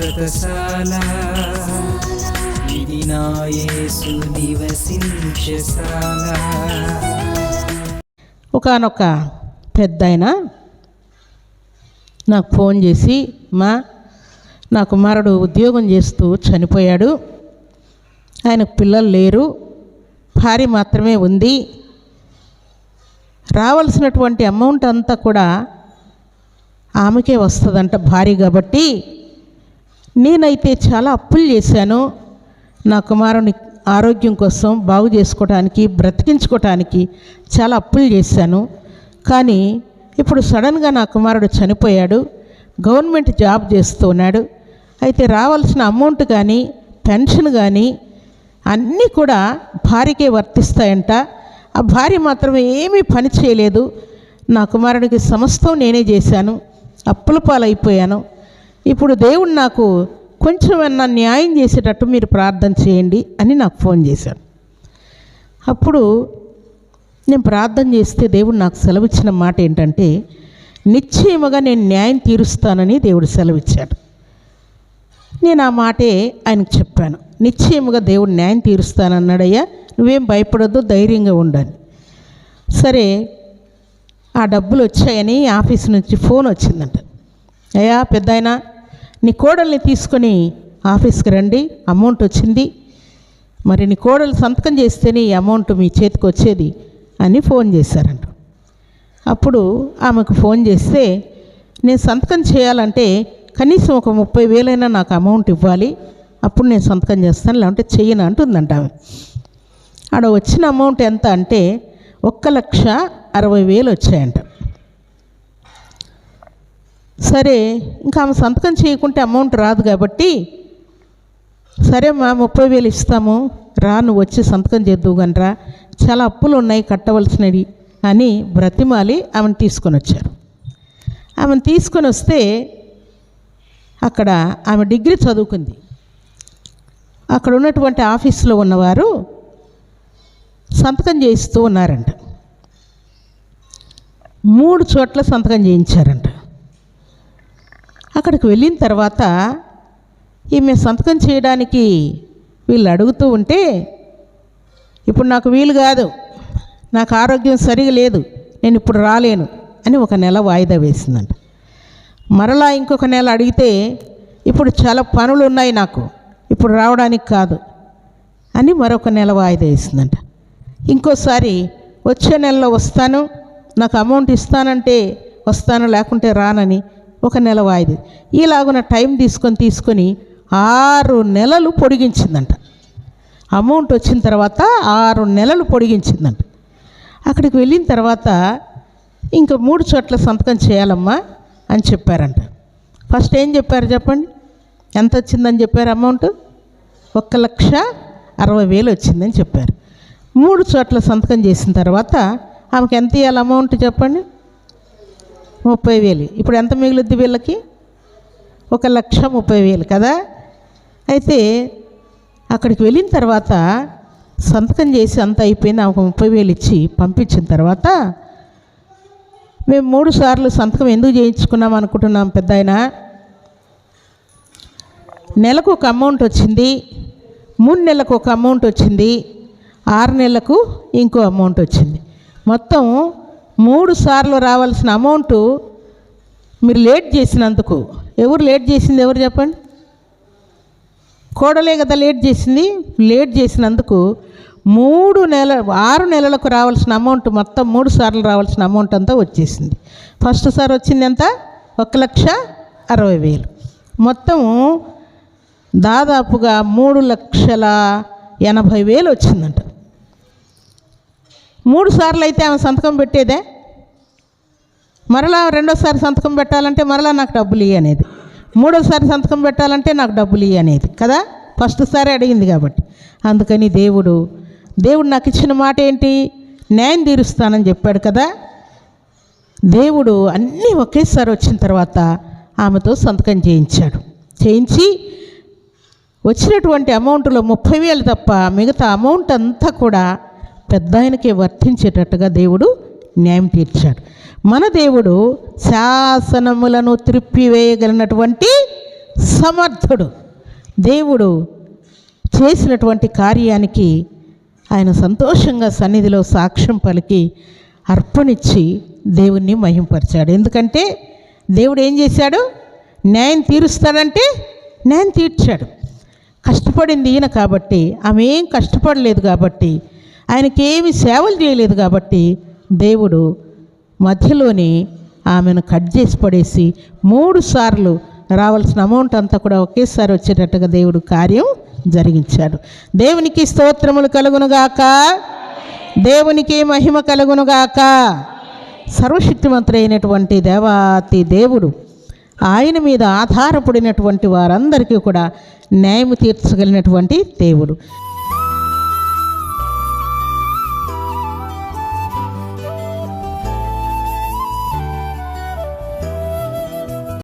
వ్రతశాల ఇది నా యేసు నివసించశాల. ఒకానొక పెద్దాయన నాకు ఫోన్ చేసి, నా కుమారుడు ఉద్యోగం చేస్తూ చనిపోయాడు, ఆయనకు పిల్లలు లేరు, భార్య మాత్రమే ఉంది, రావాల్సినటువంటి అమౌంట్ అంతా కూడా ఆమెకే వస్తుందంట భార్య కాబట్టి, నేనైతే చాలా అప్పులు చేశాను నా కుమారుని ఆరోగ్యం కోసం, బాగు చేసుకోవడానికి, బ్రతికించుకోవటానికి చాలా అప్పులు చేశాను. కానీ ఇప్పుడు సడన్గా నా కుమారుడు చనిపోయాడు, గవర్నమెంట్ జాబ్ చేస్తూ ఉన్నాడు. అయితే రావాల్సిన అమౌంట్ కానీ పెన్షన్ కానీ అన్నీ కూడా భార్యకే వర్తిస్తాయంట. ఆ భార్య మాత్రం ఏమీ పని చేయలేదు. నా కుమారుడికి సమస్తం నేనే చేశాను, అప్పుల పాలైపోయాను. ఇప్పుడు దేవుడు నాకు కొంచెం ఏమన్నా న్యాయం చేసేటట్టు మీరు ప్రార్థన చేయండి అని నాకు ఫోన్ చేశాను. అప్పుడు నేను ప్రార్థన చేస్తే దేవుడు నాకు సెలవిచ్చిన మాట ఏంటంటే, నిశ్చయముగా నేను న్యాయం తీరుస్తానని దేవుడు సెలవిచ్చాడు. నేను ఆ మాటే ఆయనకు చెప్పాను. నిశ్చయముగా దేవుడు న్యాయం తీరుస్తానన్నాడయ్యా, నువ్వేం భయపడొద్దు, ధైర్యంగా ఉండాలి. సరే, ఆ డబ్బులు వచ్చాయని ఆఫీస్ నుంచి ఫోన్ వచ్చిందంట. అయ్యా పెద్దాయన, నీ కోడల్ని తీసుకొని ఆఫీస్కి రండి, అమౌంట్ వచ్చింది, మరి నీ కోడలు సంతకం చేస్తేనే ఈ అమౌంట్ మీ చేతికి వచ్చేది అని ఫోన్ చేశారంట. అప్పుడు ఆమెకు ఫోన్ చేస్తే, నేను సంతకం చేయాలంటే కనీసం ఒక 30,000 నాకు అమౌంట్ ఇవ్వాలి, అప్పుడు నేను సంతకం చేస్తాను, లేదంటే చెయ్యను అంటుందంట ఆమె. ఆడ వచ్చిన అమౌంట్ ఎంత అంటే 1,60,000 వచ్చాయంట. సరే, ఇంకా ఆమె సంతకం చేయకుంటే అమౌంట్ రాదు కాబట్టి, సరే మా 30,000 ఇస్తాము, రా నువ్వు వచ్చి సంతకం చేద్దువు కానీ రా, చాలా అప్పులు ఉన్నాయి కట్టవలసినవి అని బ్రతిమాలి ఆమెను తీసుకొని వచ్చారు. ఆమెను తీసుకొని వస్తే అక్కడ ఆమె డిగ్రీ చదువుకుంది. అక్కడ ఉన్నటువంటి ఆఫీసులో ఉన్నవారు సంతకం చేయిస్తూ ఉన్నారంట. 3 చోట్ల సంతకం చేయించారంట. అక్కడికి వెళ్ళిన తర్వాత ఈమె సంతకం చేయడానికి వీళ్ళు అడుగుతూ ఉంటే, ఇప్పుడు నాకు వీలు కాదు, నాకు ఆరోగ్యం సరిగా లేదు, నేను ఇప్పుడు రాలేను అని 1 నెల వాయిదా వేసిందంట. మరలా ఇంకొక నెల అడిగితే, ఇప్పుడు చాలా పనులు ఉన్నాయి నాకు, ఇప్పుడు రావడానికి కాదు అని మరొక నెల వాయిదా వేసిందంట. ఇంకోసారి వచ్చే నెలలో వస్తాను, నాకు అమౌంట్ ఇస్తానంటే వస్తాను, లేకుంటే రానని 1 నెల వాయిదా. ఈలాగున టైం తీసుకొని 6 నెలలు పొడిగించిందంట. అమౌంట్ వచ్చిన తర్వాత 6 నెలలు పొడిగించిందంట. అక్కడికి వెళ్ళిన తర్వాత ఇంకా 3 చోట్ల సంతకం చేయాలమ్మా అని చెప్పారంట. ఫస్ట్ ఏం చెప్పారు చెప్పండి, ఎంత వచ్చిందని చెప్పారు అమౌంట్? 1,60,000 వచ్చిందని చెప్పారు. 3 చోట్ల సంతకం చేసిన తర్వాత ఆమెకి ఎంత ఇవ్వాలి అమౌంట్ చెప్పండి? 30,000. ఇప్పుడు ఎంత మిగులుద్ది వీళ్ళకి? 1,30,000 కదా. అయితే అక్కడికి వెళ్ళిన తర్వాత సంతకం చేసి అంత అయిపోయింది, ఆమెకు 30,000 ఇచ్చి పంపించిన తర్వాత, మేము 3 సార్లు సంతకం ఎందుకు చేయించుకున్నాం అనుకుంటున్నాం పెద్దాయన, నెలకు ఒక అమౌంట్ వచ్చింది, 3 నెలలకు ఒక అమౌంట్ వచ్చింది, 6 నెలలకు ఇంకో అమౌంట్ వచ్చింది. మొత్తం 3 సార్లు రావాల్సిన అమౌంట్ మీరు లేట్ చేసినందుకు, ఎవరు లేట్ చేసింది ఎవరు చెప్పండి? కోడలే కదా లేట్ చేసింది. లేట్ చేసినందుకు 6 నెలలకు రావాల్సిన అమౌంట్, మొత్తం 3 సార్లు రావాల్సిన అమౌంట్ అంతా వచ్చేసింది. ఫస్ట్ సారి వచ్చింది ఎంత? 1,60,000. మొత్తం దాదాపుగా 3,80,000 వచ్చిందంట. 3 సార్లు అయితే ఆమె సంతకం పెట్టేదే, మరలా రెండోసారి సంతకం పెట్టాలంటే మరలా నాకు డబ్బులు ఇయ్యి అనేది, మూడోసారి సంతకం పెట్టాలంటే నాకు డబ్బులు ఇయ్యి అనేది కదా. ఫస్ట్ సారి అడిగింది కాబట్టి. అందుకని దేవుడు నాకు ఇచ్చిన మాట ఏంటి? న్యాయం తీరుస్తానని చెప్పాడు కదా. దేవుడు అన్నీ ఒకేసారి వచ్చిన తర్వాత ఆమెతో సంతకం చేయించి వచ్చినటువంటి అమౌంట్లో 30,000 తప్ప మిగతా అమౌంట్ అంతా కూడా పెద్దాయనకే వర్తించేటట్టుగా దేవుడు న్యాయం తీర్చాడు. మన దేవుడు శాసనములను త్రిప్పివేయగలిగినటువంటి సమర్థుడు. దేవుడు చేసినటువంటి కార్యానికి ఆయన సంతోషంగా సన్నిధిలో సాక్ష్యం పలికి అర్పణిచ్చి దేవుణ్ణి మహింపరిచాడు. ఎందుకంటే దేవుడు ఏం చేశాడు? న్యాయం తీరుస్తాడంటే న్యాయం తీర్చాడు. కష్టపడింది ఈయన కాబట్టి, ఆమె ఏం కష్టపడలేదు కాబట్టి, ఆయనకేమి సేవలు చేయలేదు కాబట్టి దేవుడు మధ్యలోనే ఆమెను కట్ చేసి పడేసి 3 సార్లు రావాల్సిన అమౌంట్ అంతా కూడా ఒకేసారి వచ్చేటట్టుగా దేవుడు కార్యం జరిగించాడు. దేవునికి స్తోత్రములు కలుగునుగాక, దేవునికి మహిమ కలుగునుగాక. సర్వశక్తిమంతుడైనటువంటి దేవాతి దేవుడు, ఆయన మీద ఆధారపడినటువంటి వారందరికీ కూడా న్యాయం తీర్చగలిగినటువంటి దేవుడు.